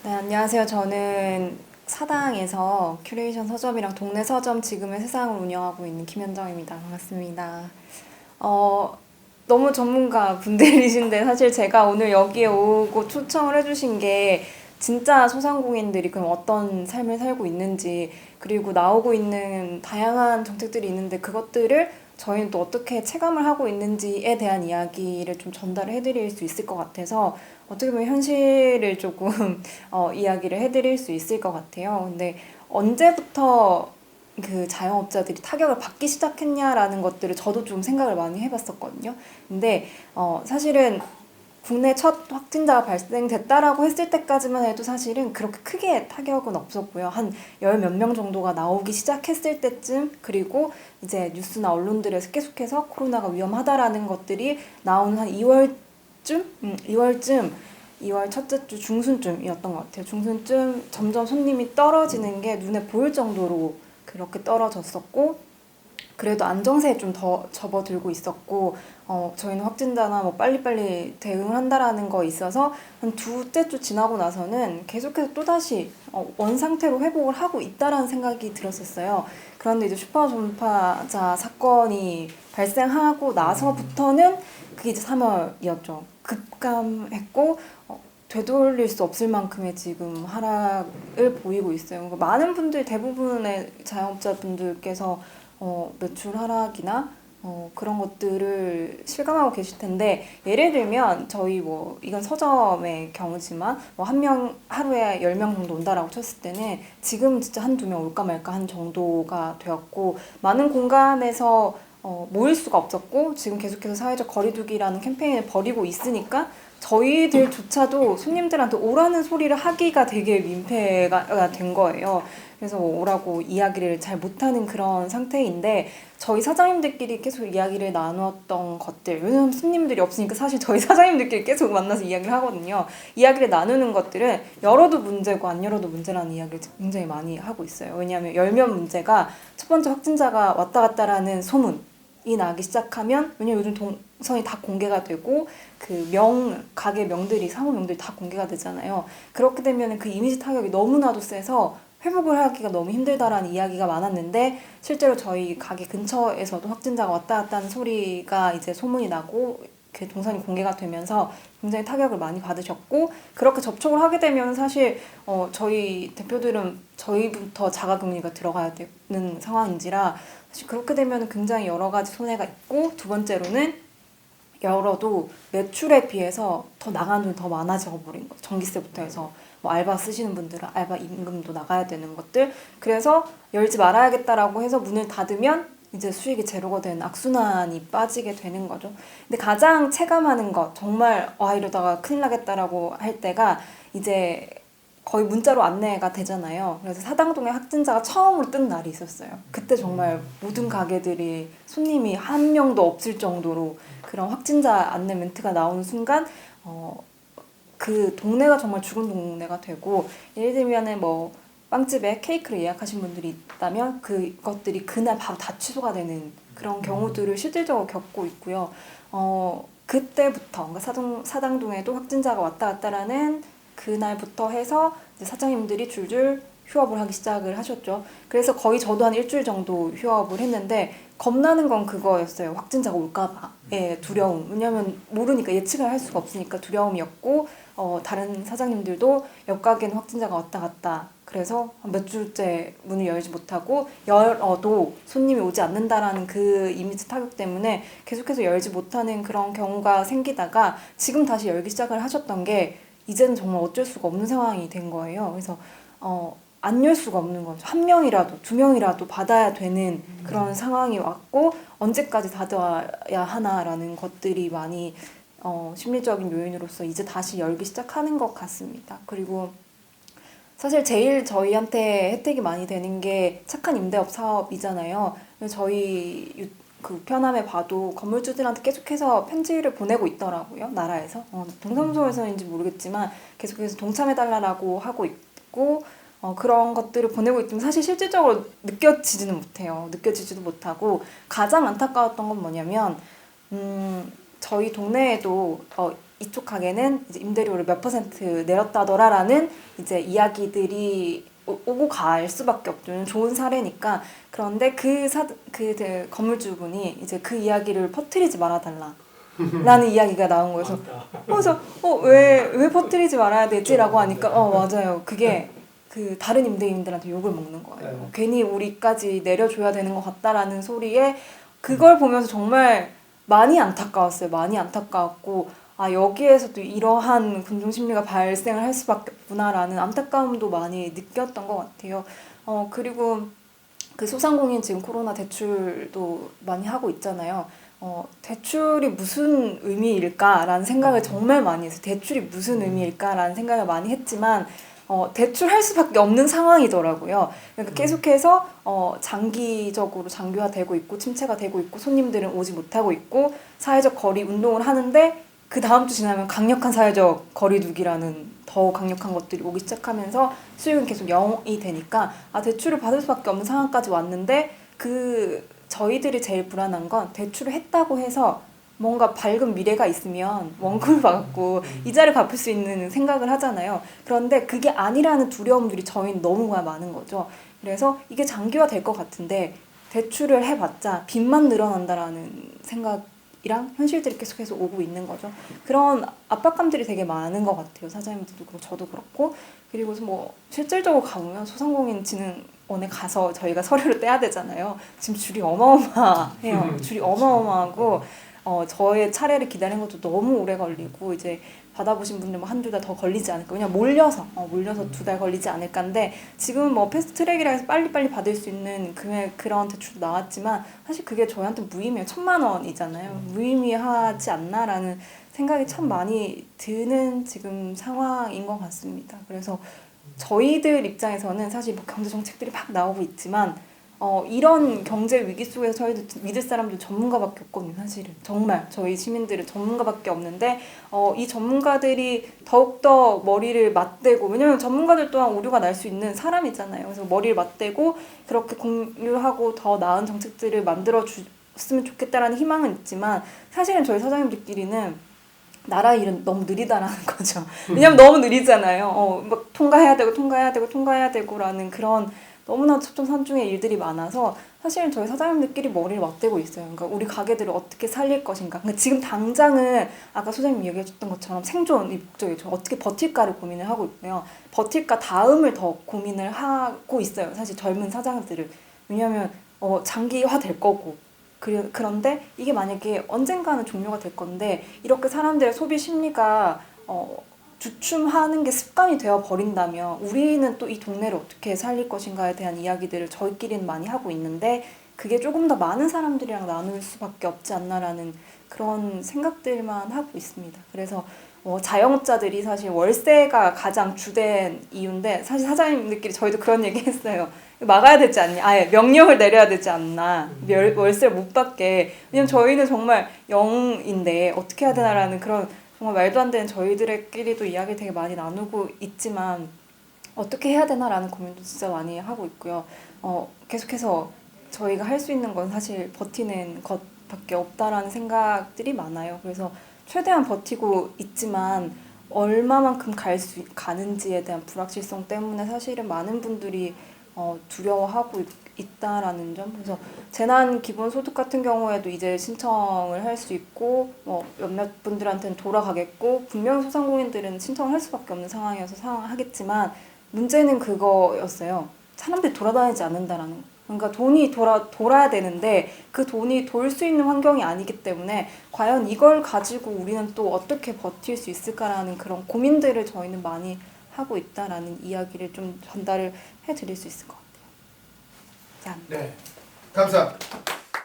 네, 안녕하세요. 저는 사당에서 큐레이션 서점이랑 동네 서점 지금의 세상을 운영하고 있는 김현정입니다. 반갑습니다. 어, 너무 전문가 분들이신데 사실 제가 오늘 여기에 오고 초청을 해주신 게 진짜 소상공인들이 그럼 어떤 삶을 살고 있는지 그리고 나오고 있는 다양한 정책들이 있는데 그것들을 저희는 또 어떻게 체감을 하고 있는지에 대한 이야기를 좀 전달을 해드릴 수 있을 것 같아서 어떻게 보면 현실을 조금 이야기를 해드릴 수 있을 것 같아요. 근데 언제부터 그 자영업자들이 타격을 받기 시작했냐라는 것들을 저도 좀 생각을 많이 해봤었거든요. 근데 사실은 국내 첫 확진자가 발생됐다라고 했을 때까지만 해도 사실은 그렇게 크게 타격은 없었고요. 한 열 몇 명 정도가 나오기 시작했을 때쯤 그리고 이제 뉴스나 언론들에서 계속해서 코로나가 위험하다라는 것들이 나오는 한 2월쯤? 2월쯤 2월 첫째 주 중순쯤이었던 것 같아요. 중순쯤 점점 손님이 떨어지는 게 눈에 보일 정도로 그렇게 떨어졌었고 그래도 안정세에 좀 더 접어들고 있었고 저희는 확진자나 뭐 빨리빨리 대응을 한다라는 거 있어서 한 두째 주 지나고 나서는 계속해서 또다시 원상태로 회복을 하고 있다라는 생각이 들었었어요. 그런데 이제 슈퍼 전파자 사건이 발생하고 나서부터는 그게 이제 3월이었죠. 급감했고 되돌릴 수 없을 만큼의 지금 하락을 보이고 있어요. 그러니까 많은 분들 대부분의 자영업자분들께서 매출 하락이나 그런 것들을 실감하고 계실 텐데 예를 들면 저희 뭐 이건 서점의 경우지만 뭐 한 명 하루에 10명 정도 온다라고 쳤을 때는 지금 진짜 한두 명 올까 말까 한 정도가 되었고 많은 공간에서 모일 수가 없었고 지금 계속해서 사회적 거리두기라는 캠페인을 벌이고 있으니까 저희들조차도 손님들한테 오라는 소리를 하기가 되게 민폐가 된 거예요. 그래서 뭐 오라고 이야기를 잘 못하는 그런 상태인데 저희 사장님들끼리 계속 이야기를 나누었던 것들 왜냐면 손님들이 없으니까 사실 저희 사장님들끼리 계속 만나서 이야기를 하거든요. 이야기를 나누는 것들은 열어도 문제고 안 열어도 문제라는 이야기를 굉장히 많이 하고 있어요. 왜냐하면 열면 문제가 첫 번째 확진자가 왔다 갔다라는 소문이 나기 시작하면 왜냐면 요즘 동선이 다 공개가 되고 그 가게 명들이 상호명들이 다 공개가 되잖아요. 그렇게 되면 그 이미지 타격이 너무나도 세서 회복을 하기가 너무 힘들다라는 이야기가 많았는데 실제로 저희 가게 근처에서도 확진자가 왔다 갔다 하는 소리가 이제 소문이 나고 그 동선이 공개가 되면서 굉장히 타격을 많이 받으셨고 그렇게 접촉을 하게 되면 사실 저희 대표들은 저희부터 자가격리가 들어가야 되는 상황인지라 사실 그렇게 되면 굉장히 여러 가지 손해가 있고 두 번째로는 열어도 매출에 비해서 더 나가는 돈이 더 많아져 버린 거죠. 전기세부터 해서 뭐 알바 쓰시는 분들은 알바 임금도 나가야 되는 것들 그래서 열지 말아야겠다라고 해서 문을 닫으면 이제 수익이 제로가 되는 악순환이 빠지게 되는 거죠. 근데 가장 체감하는 것 정말 와 이러다가 큰일 나겠다라고 할 때가 이제 거의 문자로 안내가 되잖아요. 그래서 사당동에 확진자가 처음으로 뜬 날이 있었어요. 그때 정말 모든 가게들이 손님이 한 명도 없을 정도로 그런 확진자 안내 멘트가 나오는 순간 그 동네가 정말 죽은 동네가 되고 예를 들면은 뭐 빵집에 케이크를 예약하신 분들이 있다면 그것들이 그날 바로 다 취소가 되는 그런 경우들을 실질적으로 겪고 있고요. 그때부터 그러니까 사당동에도 확진자가 왔다 갔다라는 그날부터 해서 이제 사장님들이 줄줄 휴업을 하기 시작을 하셨죠. 그래서 거의 저도 한 일주일 정도 휴업을 했는데 겁나는 건 그거였어요. 확진자가 올까봐의 두려움. 왜냐하면 모르니까 예측을 할 수가 없으니까 두려움이었고 다른 사장님들도 옆 가게는 확진자가 왔다 갔다. 그래서 몇 주째 문을 열지 못하고 열어도 손님이 오지 않는다라는 그 이미지 타격 때문에 계속해서 열지 못하는 그런 경우가 생기다가 지금 다시 열기 시작을 하셨던 게 이제는 정말 어쩔 수가 없는 상황이 된 거예요. 그래서 안 열 수가 없는 거죠. 한 명이라도 두 명이라도 받아야 되는 그런 상황이 왔고 언제까지 닫아야 하나라는 것들이 많이 심리적인 요인으로서 이제 다시 열기 시작하는 것 같습니다. 그리고 사실 제일 저희한테 혜택이 많이 되는 게 착한 임대업 사업이잖아요. 저희 그 우편함에 봐도 건물주들한테 계속해서 편지를 보내고 있더라고요. 나라에서. 동사무소에서인지 모르겠지만 계속해서 동참해달라고 하고 있고 그런 것들을 보내고 있지만 사실 실질적으로 느껴지지는 못해요. 느껴지지도 못하고 가장 안타까웠던 건 뭐냐면 저희 동네에도 이쪽 가게는 이제 임대료를 몇 퍼센트 내렸다더라라는 이제 이야기들이 오고 갈 수밖에 없죠. 좋은 사례니까. 그런데 그 건물주분이 이제 그 이야기를 퍼뜨리지 말아달라. 라는 이야기가 나온 거여서 그래서 왜 퍼뜨리지 말아야 되지라고 하니까 맞아요. 그게 그 다른 임대인들한테 욕을 먹는 거예요. 네. 괜히 우리까지 내려줘야 되는 것 같다라는 소리에 그걸 보면서 정말 많이 안타까웠어요. 많이 안타까웠고 여기에서도 이러한 군중 심리가 발생을 할 수밖에 없구나라는 안타까움도 많이 느꼈던 것 같아요. 그리고 그 소상공인 지금 코로나 대출도 많이 하고 있잖아요. 대출이 무슨 의미일까라는 생각을 정말 많이 했어요. 대출이 무슨 의미일까라는 생각을 많이 했지만 대출할 수밖에 없는 상황이더라고요. 그러니까 계속해서 장기적으로 장기화되고 있고 침체가 되고 있고 손님들은 오지 못하고 있고 사회적 거리 운동을 하는데 그 다음 주 지나면 강력한 사회적 거리두기라는 더 강력한 것들이 오기 시작하면서 수익은 계속 0이 되니까 대출을 받을 수밖에 없는 상황까지 왔는데 저희들이 제일 불안한 건 대출을 했다고 해서 뭔가 밝은 미래가 있으면 원금을 받고 이자를 갚을 수 있는 생각을 하잖아요. 그런데 그게 아니라는 두려움들이 저희는 너무 많은 거죠. 그래서 이게 장기화 될 것 같은데 대출을 해봤자 빚만 늘어난다라는 생각이랑 현실들이 계속해서 오고 있는 거죠. 그런 압박감들이 되게 많은 것 같아요. 사장님들도 그렇고 저도 그렇고. 그리고 뭐 실질적으로 가보면 소상공인진흥원에 가서 저희가 서류를 떼야 되잖아요. 지금 줄이 어마어마해요. 줄이 어마어마하고 저의 차례를 기다리는 것도 너무 오래 걸리고 이제 받아보신 분들 뭐 한두 달 더 걸리지 않을까. 왜냐면 몰려서 2달 걸리지 않을까인데 지금은 뭐 패스트트랙이라 해서 빨리빨리 받을 수 있는 그런 대출도 나왔지만 사실 그게 저희한테 무의미해요. 1,000만 원이잖아요. 무의미하지 않나라는 생각이 참 많이 드는 지금 상황인 것 같습니다. 그래서 저희들 입장에서는 사실 뭐 경제 정책들이 막 나오고 있지만 이런 경제 위기 속에서 저희도 믿을 사람들 전문가밖에 없거든요. 사실은 정말 저희 시민들은 전문가밖에 없는데 이 전문가들이 더욱더 머리를 맞대고 왜냐면 전문가들 또한 오류가 날 수 있는 사람이잖아요. 그래서 머리를 맞대고 그렇게 공유하고 더 나은 정책들을 만들어 줬으면 좋겠다라는 희망은 있지만 사실은 저희 사장님들끼리는 나라 일은 너무 느리다라는 거죠. 왜냐면 너무 느리잖아요. 막 통과해야 되고라는 그런 너무나 첩정산중의 일들이 많아서 사실은 저희 사장님들끼리 머리를 맞대고 있어요. 그러니까 우리 가게들을 어떻게 살릴 것인가. 그러니까 지금 당장은 아까 소장님 얘기해줬던 것처럼 생존이 목적이죠. 어떻게 버틸까를 고민을 하고 있고요. 버틸까 다음을 더 고민을 하고 있어요. 사실 젊은 사장들은. 왜냐하면 장기화 될 거고. 그런데 이게 만약에 언젠가는 종료가 될 건데 이렇게 사람들의 소비 심리가 주춤하는 게 습관이 되어 버린다면 우리는 또 이 동네를 어떻게 살릴 것인가에 대한 이야기들을 저희끼리는 많이 하고 있는데 그게 조금 더 많은 사람들이랑 나눌 수밖에 없지 않나라는 그런 생각들만 하고 있습니다. 그래서 자영업자들이 사실 월세가 가장 주된 이유인데 사실 사장님들끼리 저희도 그런 얘기 했어요. 막아야 되지 않니? 아예 명령을 내려야 되지 않나. 월세를 못 받게. 왜냐면 저희는 정말 0인데 어떻게 해야 되나라는 그런 정말 말도 안 되는 저희들끼리도 이야기 되게 많이 나누고 있지만 어떻게 해야 되나라는 고민도 진짜 많이 하고 있고요. 계속해서 저희가 할 수 있는 건 사실 버티는 것밖에 없다라는 생각들이 많아요. 그래서 최대한 버티고 있지만 얼마만큼 가는지에 대한 불확실성 때문에 사실은 많은 분들이 두려워하고 있다라는 점. 그래서 재난 기본소득 같은 경우에도 이제 신청을 할 수 있고 몇몇 분들한테는 돌아가겠고 분명히 소상공인들은 신청을 할 수밖에 없는 상황이어서 하겠지만 문제는 그거였어요. 사람들이 돌아다니지 않는다라는 거. 그러니까 돈이 돌아야 되는데 그 돈이 돌 수 있는 환경이 아니기 때문에 과연 이걸 가지고 우리는 또 어떻게 버틸 수 있을까라는 그런 고민들을 저희는 많이 하고 있다라는 이야기를 좀 전달을 해드릴 수 있을 것 같아요. 네, 감사합니다.